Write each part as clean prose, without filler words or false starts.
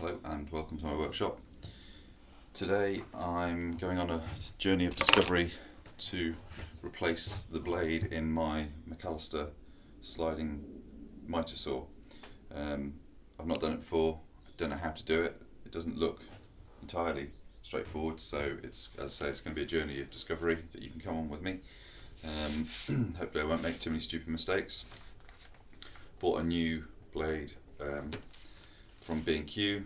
Hello and welcome to my workshop. Today I'm going on a journey of discovery to replace the blade in my MacAllister sliding mitre saw. I've not done it before, I don't know how to do it. It doesn't look entirely straightforward, so it's, as I say, it's going to be a journey of discovery that you can come on with me. Hopefully I won't make too many stupid mistakes. Bought a new blade from B&Q.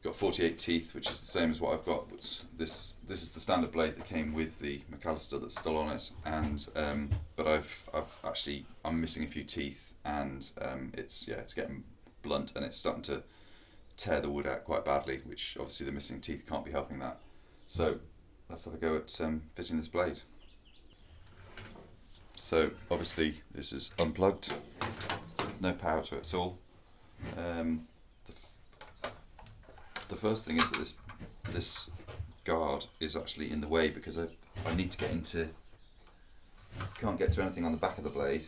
Got 48 teeth, which is the same as what I've got. This is the standard blade that came with the MacAllister that's still on it, and but I'm missing a few teeth, and it's getting blunt and it's starting to tear the wood out quite badly, which obviously the missing teeth can't be helping that. So let's have a go at fitting this blade. So obviously this is unplugged, no power to it at all. The first thing is that this guard is actually in the way because I need to get into, can't get to anything on the back of the blade,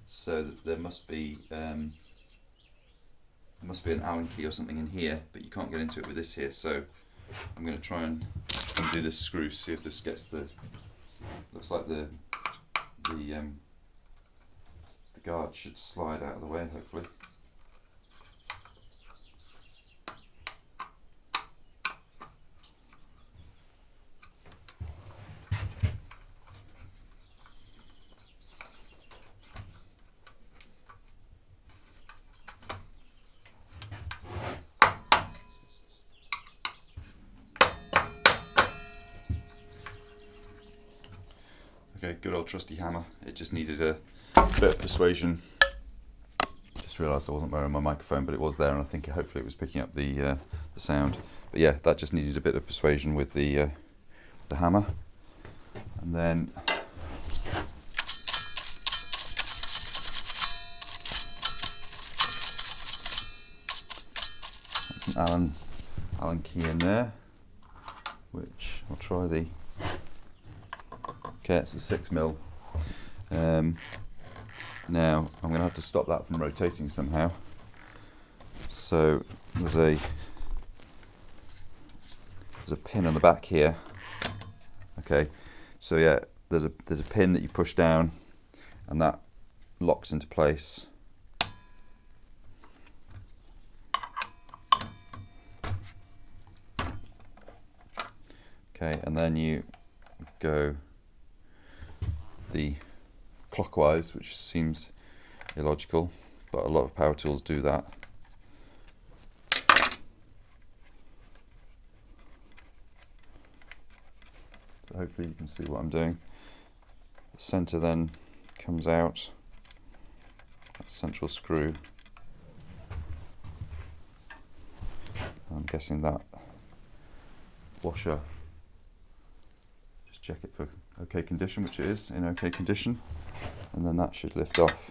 so there must be an Allen key or something in here, but you can't get into it with this here. So I'm going to try and undo this screw, see if this gets the, looks like the guard should slide out of the way, hopefully. Okay, good old trusty hammer. It just needed a bit of persuasion. Just realised I wasn't wearing my microphone, but it was there, and I think hopefully it was picking up the sound. But yeah, that just needed a bit of persuasion with the hammer, and then that's an Allen key in there, which I'll try the. Okay, it's a 6mm. Now I'm going to have to stop that from rotating somehow. So there's a pin on the back here. Okay, so yeah, there's a pin that you push down, and that locks into place. Okay, and then you go the clockwise, which seems illogical, but a lot of power tools do that. So hopefully you can see what I'm doing. The centre then comes out, that central screw. I'm guessing that washer, just check it for okay condition, which it is in okay condition, and then that should lift off.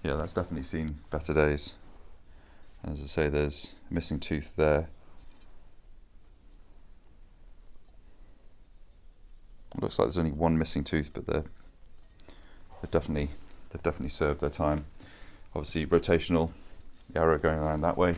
Yeah, that's definitely seen better days. As I say, there's a missing tooth there. It looks like there's only one missing tooth, but they've definitely served their time. Obviously rotational, the arrow going around that way.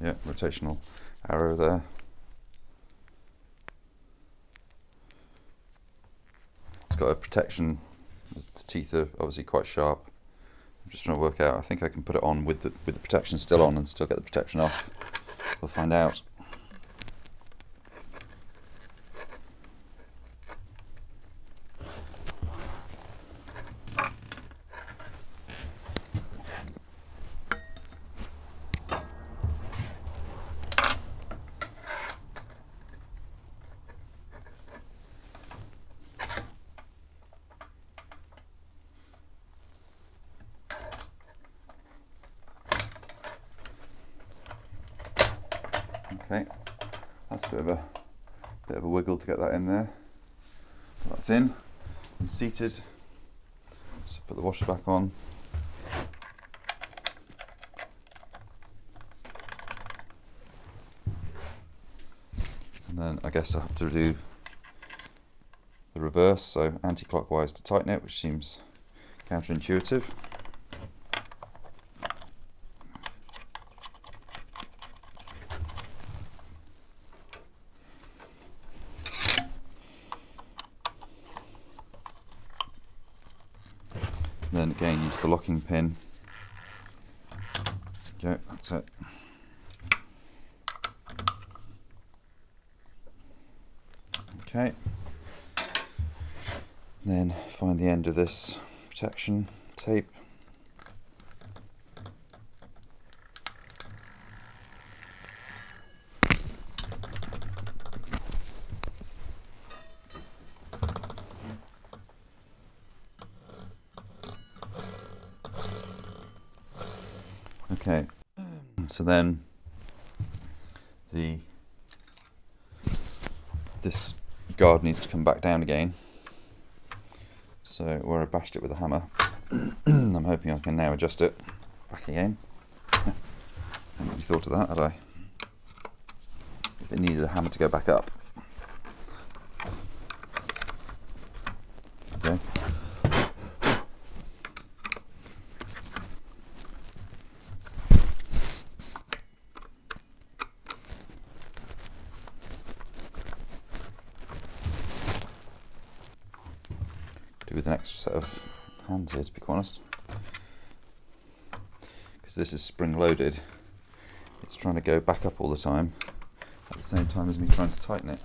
Yeah, rotational arrow there. It's got a protection. The teeth are obviously quite sharp. I'm just trying to work out. I think I can put it on with the protection still on and still get the protection off. We'll find out. Okay, that's a bit of a wiggle to get that in there. That's in and seated. So put the washer back on. And then I guess I have to do the reverse, so anti-clockwise to tighten it, which seems counterintuitive. Then again use the locking pin. Okay, that's it. Okay. Then find the end of this protection tape. Okay, so then this guard needs to come back down again. So where I bashed it with a hammer, I'm hoping I can now adjust it back again. Hadn't really thought of that, had I? If it needed a hammer to go back up. Okay. With an extra set of hands here, to be quite honest, because this is spring loaded. It's trying to go back up all the time at the same time as me trying to tighten it.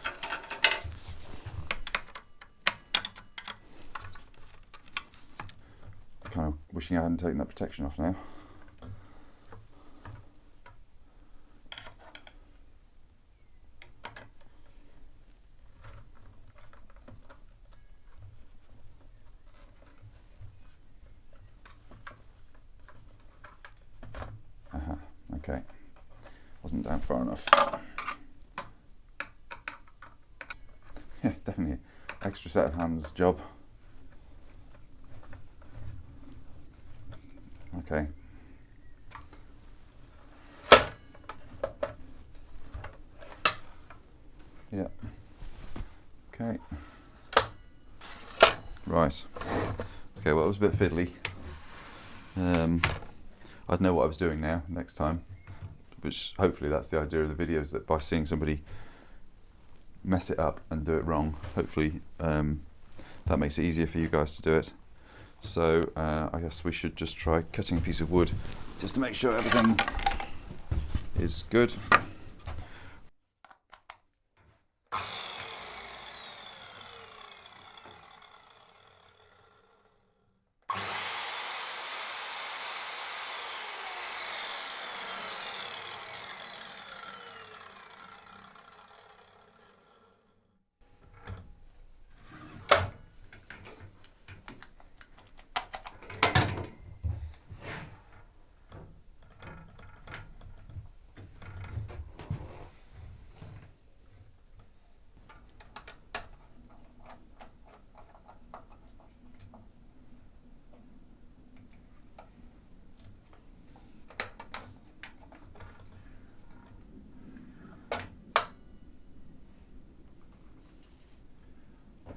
Kind of wishing I hadn't taken that protection off now. Okay, wasn't down far enough. Yeah, definitely extra set of hands job. Okay. Yeah. Okay. Right. Okay, well it was a bit fiddly. I'd know what I was doing now next time, which hopefully that's the idea of the videos, that by seeing somebody mess it up and do it wrong, hopefully that makes it easier for you guys to do it. So I guess we should just try cutting a piece of wood just to make sure everything is good.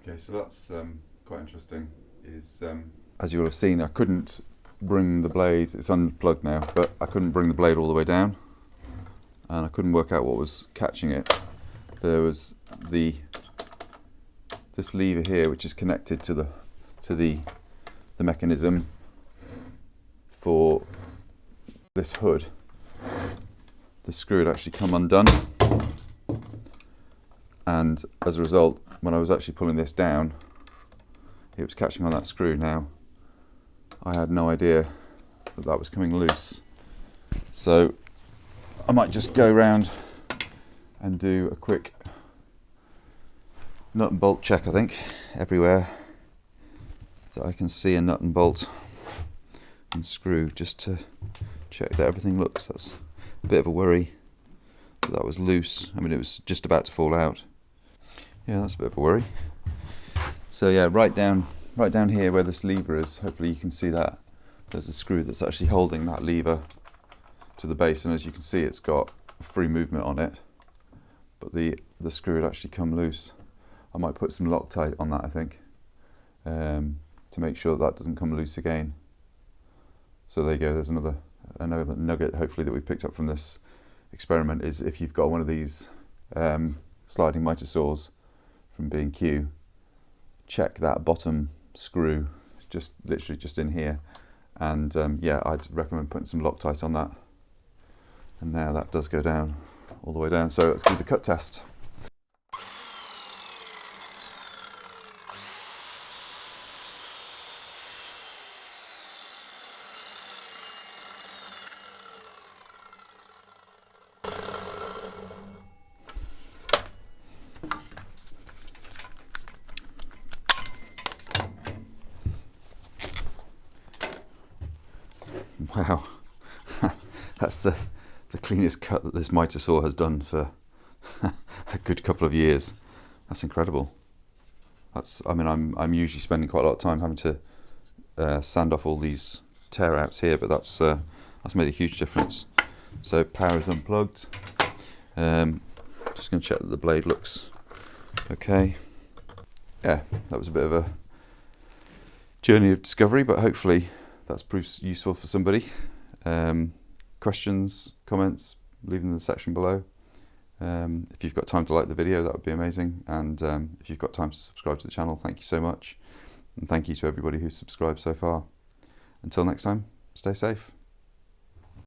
Okay, so that's quite interesting. As you will have seen, I couldn't bring the blade, it's unplugged now, but I couldn't bring the blade all the way down, and I couldn't work out what was catching it. There was this lever here, which is connected to the mechanism for this hood. The screw had actually come undone, and as a result, when I was actually pulling this down, it was catching on that screw. Now, I had no idea that that was coming loose. So I might just go around and do a quick nut and bolt check, I think, everywhere that I can see a nut and bolt and screw, just to check that everything looks. That's a bit of a worry that was loose. I mean, it was just about to fall out. Yeah, that's a bit of a worry. So yeah, right down right down here where this lever is, hopefully you can see that there's a screw that's actually holding that lever to the base, and as you can see it's got free movement on it, but the screw would actually come loose. I might put some Loctite on that, I think, to make sure that doesn't come loose again. So there you go, there's another nugget hopefully that we picked up from this experiment, is if you've got one of these sliding mitre saws from B&Q, check that bottom screw, just literally just in here, and yeah, I'd recommend putting some Loctite on that. And now that does go down, all the way down. So let's do the cut test. Wow, that's the cleanest cut that this mitre saw has done for a good couple of years. That's incredible. I mean, I'm usually spending quite a lot of time having to sand off all these tear outs here, but that's made a huge difference. So power is unplugged. Just going to check that the blade looks okay. Yeah, that was a bit of a journey of discovery, but hopefully that's proved useful for somebody. Questions, comments, leave them in the section below. If you've got time to like the video, that would be amazing, and if you've got time to subscribe to the channel, thank you so much, and thank you to everybody who's subscribed so far. Until next time, stay safe.